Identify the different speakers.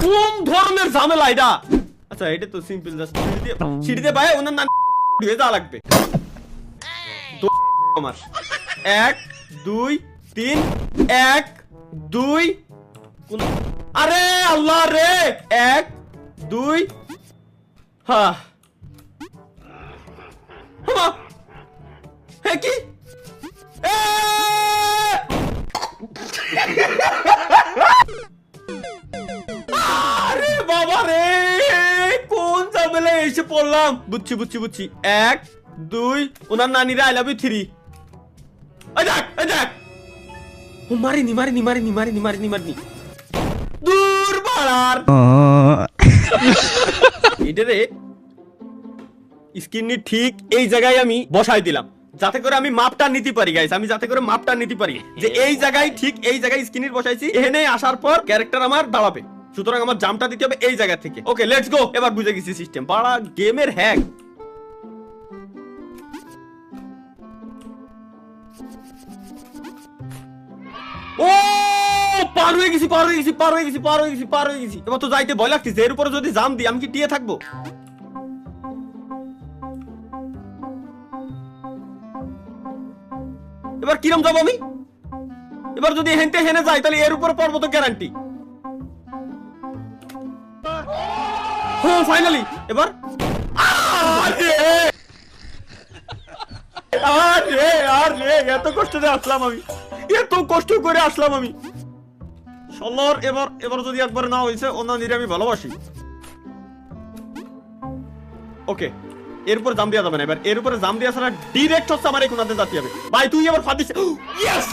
Speaker 1: কোন ধরনের ঝামেলা এটা? আচ্ছা এটা তো সিম্পল, জাস্ট সিঁড়িতে পায় ওনার নাম হয়ে যাওয়া লাগবে। আমার 1 2 3 1 2 আরে আল্লাহ রে 1 2 হ্যাঁ হ্যাঁ কি আরে বাবা রে কোন ঝামেলা এসে পড়লাম। বুঝছি বুঝছি বুঝছি 1 2 ওনার নানিরা আই লাভ ইউ 3 দেখ ও মারিনি মারিনি মারিনি মারিনি মারিনি মারিনি দূর বাড়ার এটারে স্ক্রিনে ঠিক এই জায়গায় আমি বসাই দিলাম যাতে করে আমি মাপটা নিতে পারি গাইস, আমি যাতে করে মাপটা নিতে পারি যে এই জায়গায় ঠিক এই জায়গায় স্ক্রিনে বসাইছি, এখানে আসার পর ক্যারেক্টার আমার দাঁড়াবে, সুতরাং আমার জাম্পটা দিতে হবে এই জায়গা থেকে। ওকে লেটস গো, এবার বুঝে গেছি সিস্টেম, পাড়া গেমের হ্যাক। ও পার হয়ে গেছি পার হয়ে গেছি পার হয়ে গেছি পার হয়ে গেছি পার হয়ে গেছি। এবার তো যাইতে ভয় লাগতেছে, এর উপরে যদি জাম দিই আমি কি টিয়ে থাকবো? এবার কিরম যাবো আমি? এবার যদি হেনতে হেনে যাই তাহলে এর উপরে পড়বো তো গ্যারান্টি। হ্যাঁ ফাইনালি এবার আরে আরে আরে এত কষ্ট করে আসলাম আমি, এত কষ্ট করে আসলাম আমি সল্লর। এবার এবার যদি একবার না হয়েছে অন্য নিরে আমি ভালোবাসি। ওকে এর উপর জাম দেওয়া যাবে না, এবার এর উপরে জাম দেওয়া ছাড়া ডিরেক্ট হচ্ছে আমার এই কোনাতে যাতে হবে। ভাই তুই এবার ফাটিস। ইয়েস